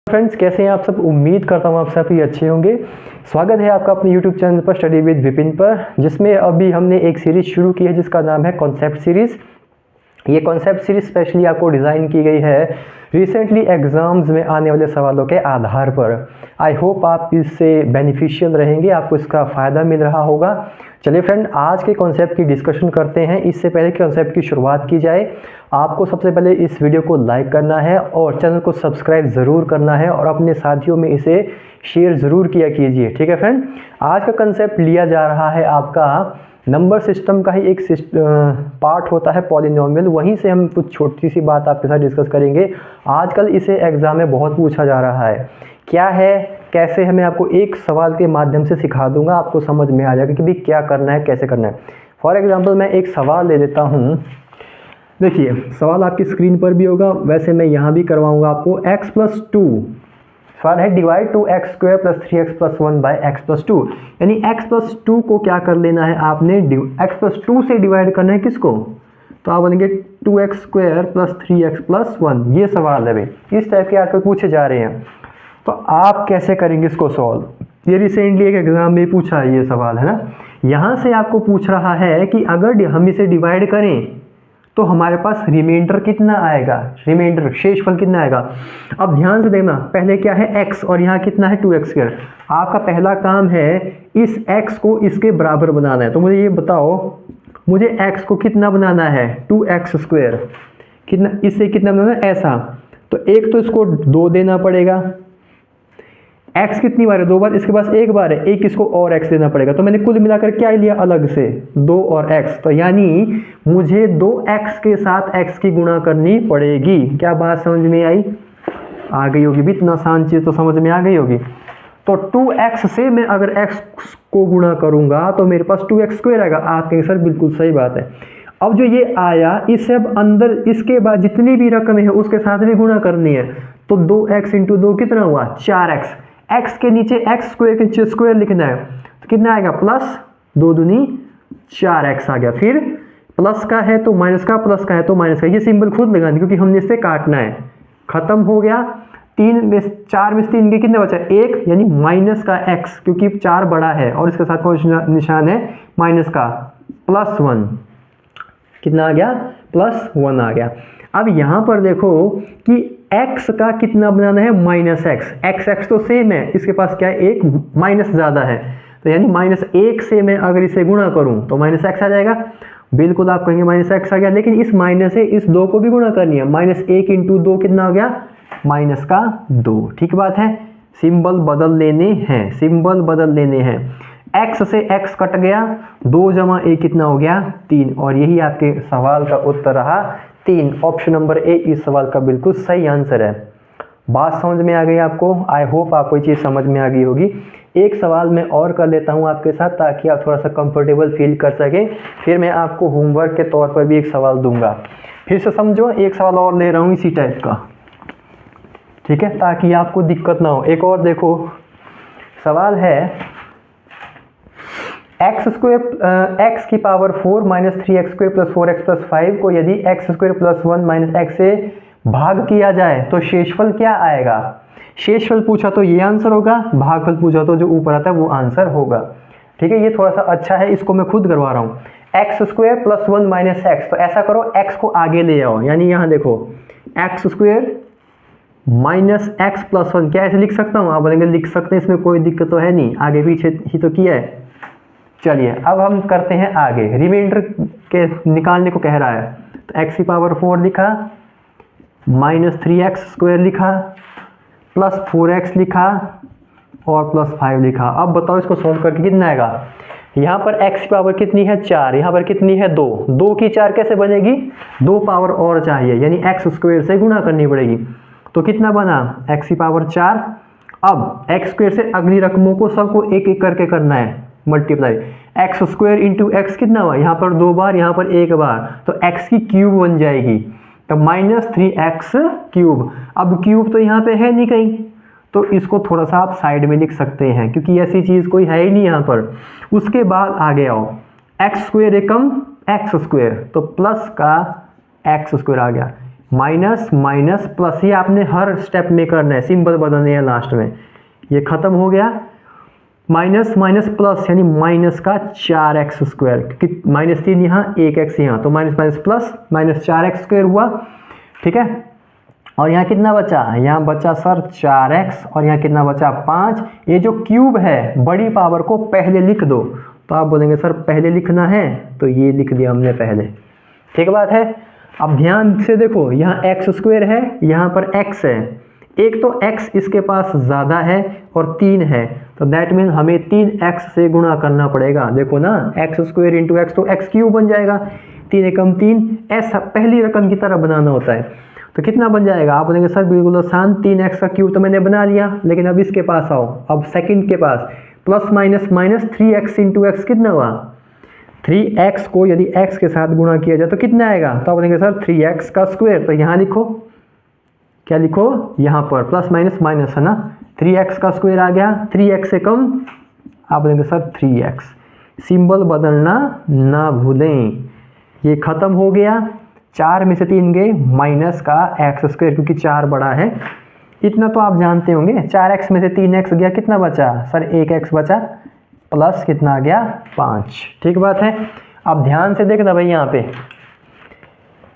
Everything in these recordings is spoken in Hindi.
फ्रेंड्स, कैसे हैं आप सब। उम्मीद करता हूँ आप सभी अच्छे होंगे। स्वागत है आपका अपने YouTube चैनल पर स्टडी विद विपिन पर, जिसमें अभी हमने एक सीरीज़ शुरू की है जिसका नाम है कॉन्सेप्ट सीरीज़। ये कॉन्सेप्ट सीरीज़ स्पेशली आपको डिज़ाइन की गई है रिसेंटली एग्ज़ाम्स में आने वाले सवालों के आधार पर। आई होप आप इससे बेनिफिशियल रहेंगे, आपको इसका फ़ायदा मिल रहा होगा। चलिए फ्रेंड, आज के कॉन्सेप्ट की डिस्कशन करते हैं। इससे पहले कि कॉन्सेप्ट की शुरुआत की जाए, आपको सबसे पहले इस वीडियो को लाइक करना है और चैनल को सब्सक्राइब ज़रूर करना है और अपने साथियों में इसे शेयर ज़रूर किया कीजिए। ठीक है फ्रेंड, आज का कंसेप्ट लिया जा रहा है आपका नंबर सिस्टम का ही एक पार्ट होता है पॉलिनोमियल। वहीं से हम कुछ छोटी सी बात आपके साथ डिस्कस करेंगे। आजकल इसे एग्ज़ाम में बहुत पूछा जा रहा है। क्या है, कैसे है, मैं आपको एक सवाल के माध्यम से सिखा दूंगा, आपको समझ में आ जाएगा कि भाई क्या करना है, कैसे करना है। फॉर एग्जांपल मैं एक सवाल ले लेता हूँ। देखिए, सवाल आपकी स्क्रीन पर भी होगा, वैसे मैं यहाँ भी करवाऊँगा आपको। x+2 सवाल है, divide 2x² + 3x + 1 bye x+2। यानी x+2 को क्या कर लेना है आपने, x+2 से डिवाइड करना है किसको, तो आप बोलेंगे 2x² + 3x + 1। ये सवाल है भाई, इस टाइप के आजकल पूछे जा रहे हैं। तो आप कैसे करेंगे इसको सॉल्व। ये रिसेंटली एक एग्जाम में पूछा है ये सवाल, है ना। यहाँ से आपको पूछ रहा है कि अगर हम इसे डिवाइड करें तो हमारे पास रिमाइंडर कितना आएगा, रिमाइंडर शेषफल कितना आएगा। अब ध्यान से देखना, पहले क्या है x और यहाँ कितना है 2x²। आपका पहला काम है इस x को इसके बराबर बनाना है। तो मुझे ये बताओ, मुझे x को कितना बनाना है, 2x²। कितना, इससे कितना बनाना है, ऐसा। तो एक तो इसको 2 देना पड़ेगा। x कितनी बार है, 2 बार, इसके पास 1 बार है, एक इसको और x देना पड़ेगा। तो मैंने कुल मिलाकर क्या लिया अलग से, 2 और x। तो यानी मुझे 2x के साथ x की गुणा करनी पड़ेगी। क्या बात समझ में आई, आ गई होगी भी, इतना आसान चीज़ तो समझ में आ गई होगी। तो 2x से मैं अगर x को गुणा करूंगा तो मेरे पास 2x² आएगा। आप कहेंगे सर बिल्कुल सही बात है। अब जो ये आया, इससे अब अंदर इसके बाद जितनी भी रकम है उसके साथ भी गुणा करनी है। तो 2x × 2 कितना हुआ, 4x। x के नीचे x² के नीचे स्क्वायर लिखना है, तो कितना आएगा, +2 दूनी 4x आ गया। फिर प्लस का है तो माइनस का, प्लस का है तो माइनस का। ये सिंबल खुद लगाना क्योंकि हमने इससे काटना है। खत्म हो गया। 4 में से 3 के कितने बचा, 1, यानी माइनस का x, क्योंकि 4 बड़ा है और इसके साथ कौन सा निशान है, माइनस का, +1। कितना आ गया, +1 आ गया। अब यहाँ पर देखो कि x का कितना बनाना है, -x। x तो सेम है, इसके पास क्या है, एक माइनस ज़्यादा है। तो यानी -1 से मैं अगर इसे गुणा करूँ तो -x आ जाएगा। बिल्कुल आप कहेंगे -x आ गया, लेकिन इस माइनस से इस 2 को भी गुणा करनी है। -1 × 2 कितना हो गया, -2। ठीक बात है, सिंबल बदल लेने हैं, सिंबल बदल लेने हैं। x से x कट गया, 2 + 1 कितना हो गया, 3। और यही आपके सवाल का उत्तर रहा 3। ऑप्शन नंबर ए इस सवाल का बिल्कुल सही आंसर है। बात समझ में आ गई आपको। आई होप आपको ये चीज़ समझ में आ गई होगी। एक सवाल मैं और कर लेता हूँ आपके साथ, ताकि आप थोड़ा सा कंफर्टेबल फील कर सकें। फिर मैं आपको होमवर्क के तौर पर भी एक सवाल दूंगा। फिर से समझो, एक सवाल और ले रहा हूँ इसी टाइप का, ठीक है, ताकि आपको दिक्कत ना हो। एक और देखो, सवाल है x² x⁴ - 3x² + 4x + 5 को यदि x² + 1 - x से भाग किया जाए तो शेषफल क्या आएगा। शेषफल पूछा तो ये आंसर होगा, भागफल पूछा तो जो ऊपर आता है वो आंसर होगा। ठीक है, ये थोड़ा सा अच्छा है, इसको मैं खुद करवा रहा हूँ। x² + 1 - x, तो ऐसा करो, x को आगे ले आओ। यानी यहाँ देखो, x² - x + 1, क्या ऐसे लिख सकता हूँ, आप बोलेंगे लिख सकते हैं, इसमें कोई दिक्कत तो है नहीं, आगे पीछे ही तो किया है। चलिए अब हम करते हैं आगे, रिमाइंडर के निकालने को कह रहा है। तो x⁴ लिखा, -3x² लिखा, +4x लिखा और +5 लिखा। अब बताओ इसको सॉल्व करके कितना आएगा। यहाँ पर x कितनी है, 4, यहाँ पर कितनी है, 2। 2 की 4 कैसे बनेगी, 2 पावर और चाहिए, यानी x² से गुणा करनी पड़ेगी। तो कितना बना, x⁴। अब x² से अगली रकमों को सबको एक एक करके करना है मल्टीप्लाई। x² × x कितना हुआ, यहाँ पर 2 बार, यहाँ पर 1 बार, तो x की क्यूब बन जाएगी। तो -3x³। अब क्यूब तो यहाँ पे है नहीं कहीं, तो इसको थोड़ा सा आप साइड में लिख सकते हैं, क्योंकि ऐसी चीज़ कोई है ही नहीं यहाँ पर। उसके बाद आगे आओ, x² एकम x², तो प्लस का x² आ गया। माइनस माइनस प्लस, ये आपने हर स्टेप में करना है, सिंबल बदलने हैं लास्ट में। ये खत्म हो गया, माइनस माइनस प्लस यानी माइनस का 4x स्क्वायर, क्योंकि -3 यहाँ 1x यहाँ, तो minus minus plus minus 4x square हुआ। ठीक है, और यहाँ कितना बचा, यहाँ बचा सर 4x, और यहाँ कितना बचा 5। ये जो क्यूब है बड़ी पावर को पहले लिख दो, तो आप बोलेंगे सर पहले लिखना है, तो ये लिख दिया हमने पहले। ठीक बात है। अब ध्यान से देखो, यहाँ x स्क्वायर है, यहाँ पर x है, एक तो x इसके पास ज़्यादा है और 3 है, तो दैट मीन हमें 3x से गुणा करना पड़ेगा। देखो ना, x स्क्वायर इंटू एक्स तो x क्यूब बन जाएगा, 3 एकम 3, ऐसा पहली रकम की तरह बनाना होता है। तो कितना बन जाएगा, आप बोलेंगे सर बिल्कुल आसान, 3x का क्यूब तो मैंने बना लिया, लेकिन अब इसके पास आओ, अब सेकंड के पास, plus minus minus 3x into x कितना हुआ, 3x को यदि x के साथ गुणा किया जाए तो कितना आएगा, तो आप बोलेंगे सर 3x का स्क्वायर। तो यहाँ लिखो, क्या लिखो, यहाँ पर प्लस माइनस माइनस है ना, 3x का स्क्वायर आ गया, 3x से कम, आप बोलेंगे सर 3x। सिंबल बदलना ना भूलें। ये खत्म हो गया, 4 में से 3 गए, माइनस का x स्क्वायर, क्योंकि 4 बड़ा है, इतना तो आप जानते होंगे। 4x में से 3x गया, कितना बचा सर 1x बचा, प्लस कितना आ गया 5। ठीक बात है। अब ध्यान से देखना भाई, यहाँ पे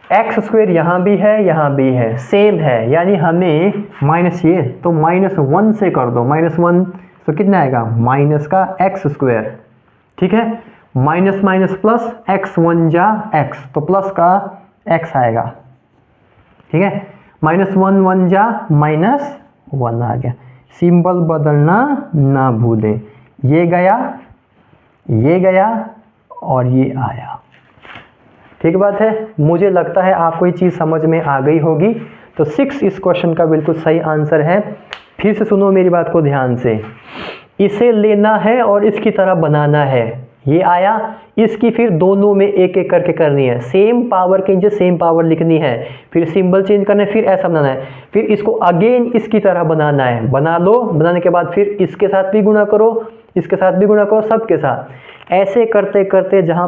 एक्स स्क्वायर यहाँ भी है, यहाँ भी है, सेम है, यानी हमें माइनस ये तो -1 से कर दो, -1 तो कितना आएगा, माइनस का x स्क्वायर। ठीक है, माइनस माइनस प्लस, x1 जा x, तो प्लस का x आएगा। ठीक है, -1 1 जा -1 आ गया। सिंबल बदलना ना भूलें, ये गया और ये आया। ठीक बात है। मुझे लगता है आपको ये चीज़ समझ में आ गई होगी। तो 6 इस क्वेश्चन का बिल्कुल सही आंसर है। फिर से सुनो मेरी बात को ध्यान से, इसे लेना है और इसकी तरह बनाना है। ये आया, इसकी फिर दोनों में एक एक करके करनी है, सेम पावर के नीचे सेम पावर लिखनी है, फिर सिंबल चेंज करना है, फिर ऐसा बनाना है, फिर इसको अगेन इसकी तरह बनाना है। बना लो, बनाने के बाद फिर इसके साथ भी गुणा करो, इसके साथ भी गुणा करो, सबके साथ ऐसे करते करते जहाँ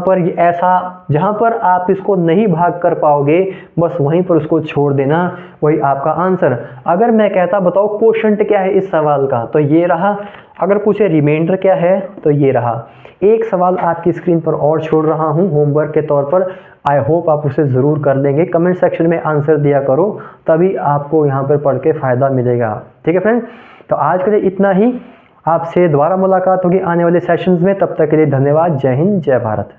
पर आप इसको नहीं भाग कर पाओगे, बस वहीं पर उसको छोड़ देना, वही आपका आंसर। अगर मैं कहता बताओ क्वोशंट क्या है इस सवाल का, तो ये रहा। अगर पूछे रिमाइंडर क्या है, तो ये रहा। एक सवाल आपकी स्क्रीन पर और छोड़ रहा हूँ होमवर्क के तौर पर, आई होप आप उसे ज़रूर कर देंगे। कमेंट सेक्शन में आंसर दिया करो, तभी आपको यहाँ पर पढ़ के फ़ायदा मिलेगा। ठीक है फ्रेंड, तो आज के लिए इतना ही। आपसे दोबारा मुलाकात होगी आने वाले सेशंस में, तब तक के लिए धन्यवाद। जय हिंद, जय भारत।